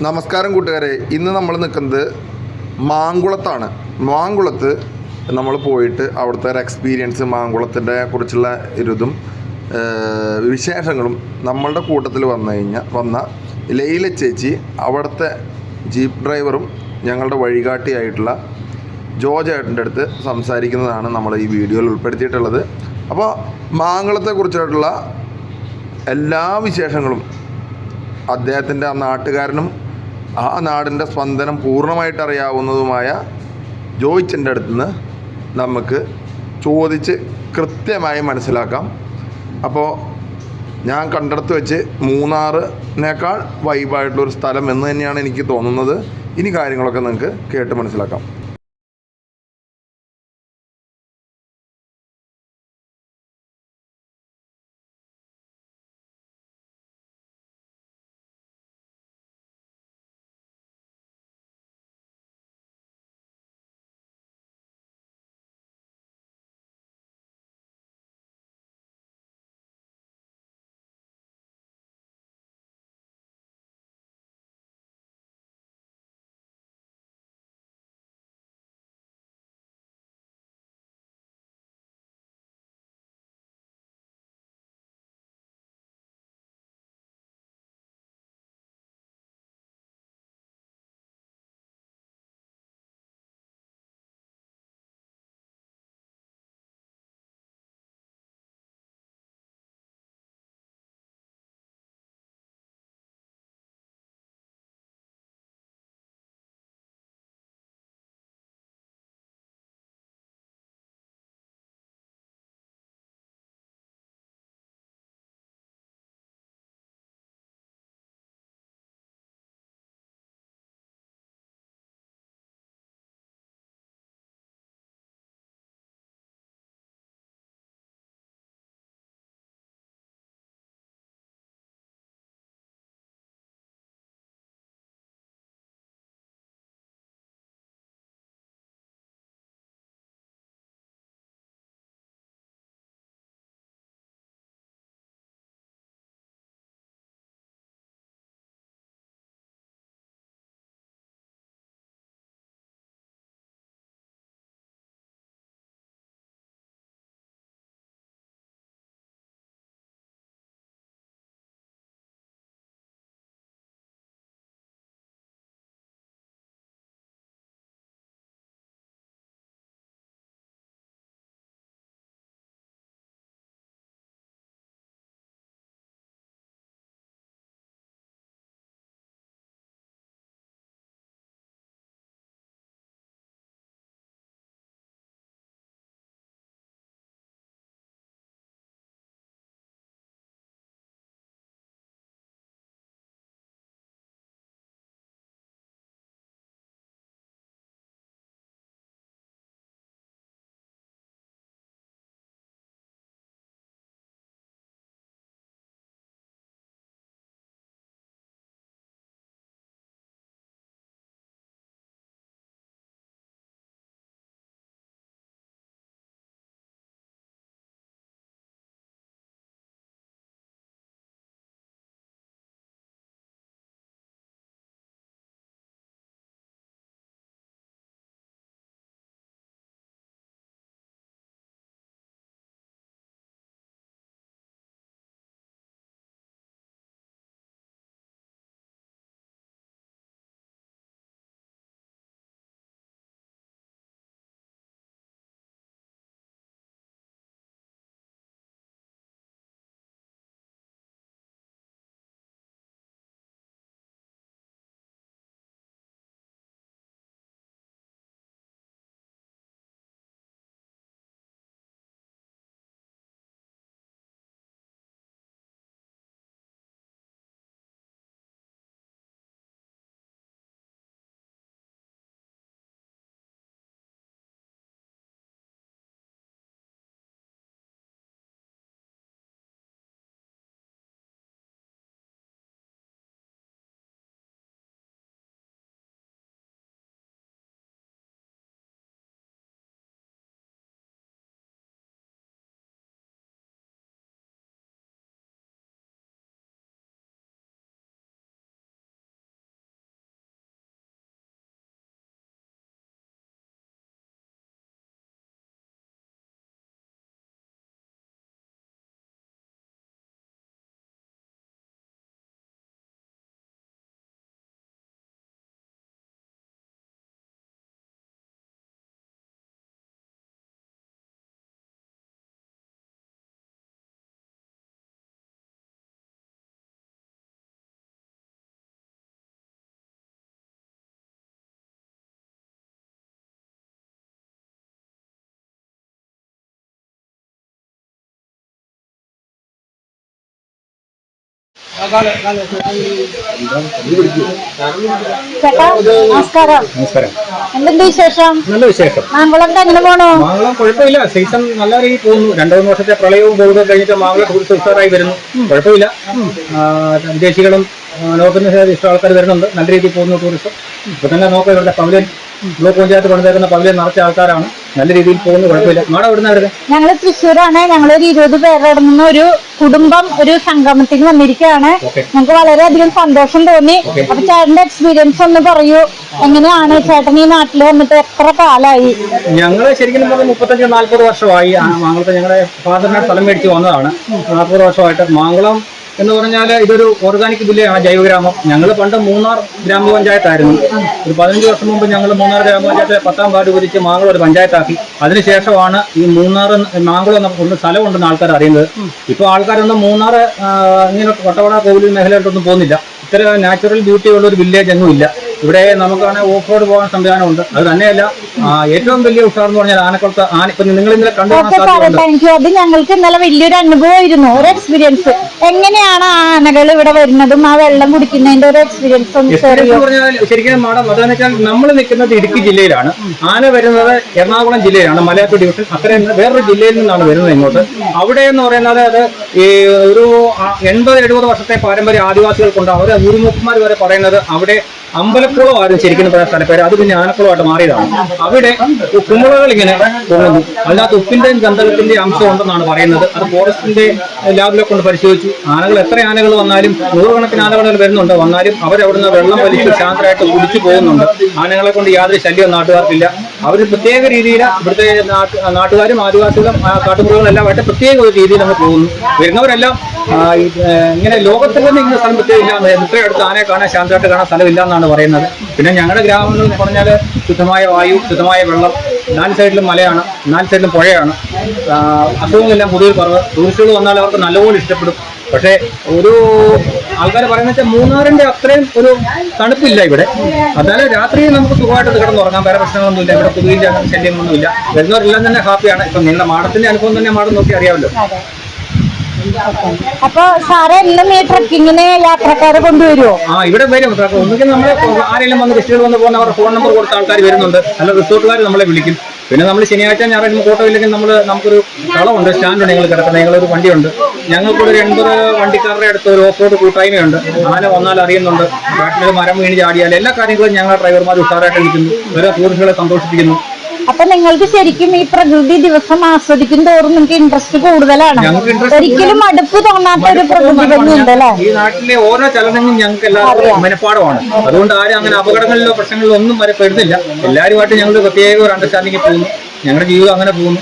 നമസ്കാരം കൂട്ടുകാരെ, ഇന്ന് നമ്മൾ നിൽക്കുന്നത് മാങ്കുളത്താണ്. മാങ്കുളത്ത് നമ്മൾ പോയിട്ട് അവിടുത്തെ ഒരു എക്സ്പീരിയൻസ്, മാങ്കുളത്തിൻ്റെ കുറിച്ചുള്ള ഇതും വിശേഷങ്ങളും നമ്മളുടെ കൂട്ടത്തിൽ വന്ന ലൈല ചേച്ചി, അവിടുത്തെ ജീപ്പ് ഡ്രൈവറും ഞങ്ങളുടെ വഴികാട്ടിയായിട്ടുള്ള ജോജേട്ടൻ്റെ അടുത്ത് സംസാരിക്കുന്നതാണ് നമ്മൾ ഈ വീഡിയോയിൽ ഉൾപ്പെടുത്തിയിട്ടുള്ളത്. അപ്പോൾ മാങ്കുളത്തെക്കുറിച്ചിട്ടുള്ള എല്ലാ വിശേഷങ്ങളും അദ്ദേഹത്തിൻ്റെ ആ നാട്ടുകാരനും ആ നാടിൻ്റെ സ്പന്ദനം പൂർണ്ണമായിട്ട് അറിയാവുന്നതുമായ ജോയിച്ചൻ്റെ അടുത്ത് നിന്ന് നമുക്ക് ചോദിച്ച് കൃത്യമായി മനസ്സിലാക്കാം. അപ്പോൾ ഞാൻ കണ്ടെടുത്ത് വെച്ച് മൂന്നാറിനേക്കാൾ വൈബായിട്ടുള്ളൊരു സ്ഥലം എന്ന് തന്നെയാണ് എനിക്ക് തോന്നുന്നത്. ഇനി കാര്യങ്ങളൊക്കെ നിങ്ങൾക്ക് കേട്ട് മനസ്സിലാക്കാം. ചേട്ടാ നമസ്കാരം. എന്തുണ്ട് വിശേഷം? നല്ല വിശേഷം. മാങ്കുളത്ത് എങ്ങനെ പോണു? മാങ്ങളം കുഴപ്പമില്ല, സീസൺ നല്ല രീതിയിൽ പോകുന്നു. 2-3 വർഷത്തെ പ്രളയവും കോവിഡും കഴിഞ്ഞിട്ട് മാങ്ങളം ടൂറിസ്റ്റ് ഉത്സവമായി വരുന്നു. കുഴപ്പമില്ല. വിദേശികളും ലോകത്തിന് ഇഷ്ടം ആൾക്കാർ വരുന്നുണ്ട്. നല്ല രീതിയിൽ പോകുന്നു ടൂറിസം. ഇപ്പൊ തന്നെ നോക്കാം, ഇവരുടെ പവലിയൻ ബ്ലോക്ക് പഞ്ചായത്ത് കൊണ്ടുവരുന്ന പവലിയൻ നിറച്ച ആൾക്കാരാണ്. നല്ല രീതിയിൽ പോകുന്നു, കുഴപ്പമില്ല. നാളെ എവിടുന്ന വരുന്നത്? ഞങ്ങള് തൃശ്ശൂരാണ്. ഞങ്ങളൊരു 20 പേരടങ്ങുന്ന ഒരു കുടുംബം ഒരു സംഗമത്തിന് വന്നിരിക്കുകയാണ്. ഞങ്ങൾക്ക് വളരെയധികം സന്തോഷം തോന്നി. അപ്പൊ ചേട്ടന്റെ എക്സ്പീരിയൻസ് ഒന്ന് പറയൂ. എങ്ങനെയാണ് ചേട്ടൻ ഈ നാട്ടിൽ വന്നിട്ട് എത്ര കാലമായി? ഞങ്ങള് ശരിക്കും പറഞ്ഞാൽ 35-40 വർഷമായി മാങ്കുളത്ത്. ഞങ്ങളുടെ ഫാദറിനെ സ്ഥലം മേടിച്ച് വന്നതാണ്. 40 വർഷമായിട്ട്. മാങ്കുളം എന്ന് പറഞ്ഞാൽ ഇതൊരു ഓർഗാനിക് വില്ലേജാണ്, ജൈവഗ്രാമം. ഞങ്ങൾ പണ്ട് മൂന്നാർ ഗ്രാമപഞ്ചായത്തായിരുന്നു. ഒരു 15 വർഷം മുമ്പ് ഞങ്ങൾ മൂന്നാർ ഗ്രാമപഞ്ചായത്തിലെ 10ാം വാർഡ് കുതിച്ച് മാങ്കുളം ഒരു പഞ്ചായത്താക്കി. അതിനുശേഷമാണ് ഈ മാങ്കുളം എന്ന സ്ഥലമുണ്ടെന്ന് ആൾക്കാർ അറിയുന്നത്. ഇപ്പോൾ ആൾക്കാരൊന്നും മൂന്നാർ ഇങ്ങനെ വട്ടവട കോവിൽ മേഖലയിലോട്ടൊന്നും പോകുന്നില്ല. ഇത്ര നാച്ചുറൽ ബ്യൂട്ടി ഉള്ള ഒരു വില്ലേജ് ഒന്നും ഇല്ല ഇവിടെ. നമുക്കാണ് ഓഫ് റോഡ് പോകാൻ സംവിധാനമുണ്ട്. അത് തന്നെയല്ല, ഏറ്റവും വലിയ ഉഷാർ എന്ന് പറഞ്ഞാൽ ആനക്കുളത്ത് ഇപ്പൊ നിങ്ങൾ ഇന്നലെ കണ്ടു. അത് ഞങ്ങൾക്ക് ഇന്നലെ വലിയൊരു അനുഭവമായിരുന്നു, ഒരു എക്സ്പീരിയൻസ്. എങ്ങനെയാണ് ആനകൾ ഇവിടെ വരുന്നതും ആ വെള്ളം കുടിക്കുന്നതിന്റെ ഒരു എക്സ്പീരിയൻസ് പറഞ്ഞാൽ ശരിക്കും മാഡം, അതെന്ന് വെച്ചാൽ നമ്മൾ നിൽക്കുന്നത് ഇടുക്കി ജില്ലയിലാണ്. ആന വരുന്നത് എറണാകുളം ജില്ലയിലാണ്, മലയാറ്റൂർ ഡിവിഷൻ. അത്രയും വേറൊരു ജില്ലയിൽ നിന്നാണ് വരുന്നത് ഇങ്ങോട്ട്. അവിടെ എന്ന് പറയുന്നത് അത് ഈ ഒരു 80-70 വർഷത്തെ പാരമ്പര്യ ആദിവാസികൾക്കുണ്ട്. അവർ ഊരുമുപ്പന്മാർ വരെ പറയുന്നത് അവിടെ അമ്പലക്കുളമായിരുന്നു ശരിക്കും പറയുന്ന സ്ഥലപ്പേര്. അത് പിന്നെ ആനക്കുളമായിട്ട് മാറിയതാണ്. അവിടെ കുമ്പളകൾ ഇങ്ങനെ പോകുന്നു. അതിനകത്ത് ഉപ്പിന്റെയും ഗന്ധകത്തിന്റെയും അംശം ഉണ്ടെന്നാണ് പറയുന്നത്. അത് ഫോറസ്റ്റിന്റെ ലാബിലൊക്കെ കൊണ്ട് പരിശോധിച്ചു. ആനകൾ എത്ര ആനകൾ വന്നാലും 100 കണക്കിന് ആനകൾ വരുന്നുണ്ട്. വന്നാലും അവരവിടുന്ന് വെള്ളം വലിച്ച് ശാന്തരായിട്ട് കുടിച്ചു പോകുന്നുണ്ട്. ആനകളെ കൊണ്ട് യാതൊരു ശല്യവും നാട്ടുകാർക്കില്ല. അവർ പ്രത്യേക രീതിയിൽ ഇവിടുത്തെ നാട്ടുകാരും ആദിവാസികളും കാട്ടുമൃഗങ്ങളും എല്ലാമായിട്ട് പ്രത്യേക ഒരു രീതിയിൽ അങ്ങ് പോകുന്നു. വരുന്നവരെല്ലാം ഇങ്ങനെ ലോകത്തിൽ തന്നെ ഇങ്ങനെ സ്ഥലം പ്രത്യേകില്ല. ഇത്രയും അടുത്ത് ആനയെ കാണാൻ ശാന്തരായിട്ട് കാണാൻ സ്ഥലമില്ല എന്നാണ് പറയുന്നത്. പിന്നെ ഞങ്ങളുടെ ഗ്രാമങ്ങൾ എന്ന് പറഞ്ഞാൽ ശുദ്ധമായ വായു, ശുദ്ധമായ വെള്ളം, 4 സൈഡിലും മലയാണ്, 4 സൈഡിലും പുഴയാണ്. അസുഖങ്ങളെല്ലാം പൊതുവിൽ കുറവ്. ടൂറിസ്റ്റുകൾ വന്നാൽ അവർക്ക് നല്ലപോലെ ഇഷ്ടപ്പെടും. പക്ഷേ ഒരു ആൾക്കാർ പറയുന്നത് വെച്ചാൽ മൂന്നാറിന്റെ അത്രയും ഒരു തണുപ്പില്ല ഇവിടെ. എന്നാലും രാത്രി നമുക്ക് സുഖമായിട്ട് കിടന്നുറങ്ങാം. വേറെ പ്രശ്നങ്ങളൊന്നുമില്ല. ഇവിടെ പൊതുവിന്റെ ശല്യങ്ങളൊന്നുമില്ല. വരുന്നവരെല്ലാം തന്നെ ഹാപ്പിയാണ്. ഇപ്പൊ നിങ്ങളുടെ മാഡത്തിന്റെ അനുഭവം തന്നെ മാഡം നോക്കി അറിയാമല്ലോ. അപ്പൊ സാറെ എല്ലാം ഈ ട്രക്കിങ്ങിന് യാത്രക്കാരെ കൊണ്ടുവരുമോ? ഇവിടെ വരും. ഒന്നുകിൽ നമ്മളെ ആരെങ്കിലും വന്ന് ഗസ്റ്റുകൾ വന്ന് പോകുന്ന അവരുടെ ഫോൺ നമ്പർ കൊടുത്ത ആൾക്കാർ വരുന്നുണ്ട്. അല്ല റിസോർട്ടുകാർ നമ്മളെ വിളിക്കും. പിന്നെ നമ്മൾ ശനിയാഴ്ച ഞായറാഴ്ച ഫോട്ടോ ഇല്ലെങ്കിൽ നമുക്കൊരു കളമുണ്ട്, സ്റ്റാൻഡുണ്ട് ഞങ്ങൾ കിടക്കുന്നത്. ഞങ്ങളൊരു വണ്ടിയുണ്ട്. ഞങ്ങൾക്കൊരു 80 വണ്ടിക്കാരുടെ അടുത്ത് ഒരു ഓഫ് റോഡ് കൂട്ടായ്മയുണ്ട്. ആന വന്നാൽ അറിയുന്നുണ്ട്. ബാക്കിൽ മരം വീണ് ചാടിയാൽ എല്ലാ കാര്യങ്ങളും ഞങ്ങൾ ഡ്രൈവർമാർ ഉഷാറായിട്ട് നിൽക്കുന്നു. ഓരോ ടൂറിസ്റ്റുകളെ സന്തോഷിപ്പിക്കുന്നു. അപ്പൊ നിങ്ങൾക്ക് ശരിക്കും ഈ പ്രകൃതി ദിവസം ആസ്വദിക്കും തോറും നിങ്ങൾക്ക് ഇൻട്രസ്റ്റ് കൂടുതലാണ്. ഒരിക്കലും മടുപ്പ് തോന്നാത്ത ഒരു പ്രകൃതി ഭംഗിയുണ്ട് അല്ലേ? ഈ നാട്ടിലെ ഓരോ ചലനങ്ങളും ഞങ്ങൾക്ക് എല്ലാവർക്കും മനഃപ്പാടമാണ്. അതുകൊണ്ട് ആരും അങ്ങനെ അപകടങ്ങളിലോ പ്രശ്നങ്ങളിലോ ഒന്നും വരെ പെടുന്നില്ല. എല്ലാവരുമായിട്ട് ഞങ്ങൾ പ്രത്യേക ഒരു അണ്ടർസ്റ്റാൻഡിംഗ് പോകുന്നു. ഞങ്ങളുടെ ജീവിതം അങ്ങനെ പോകുന്നു.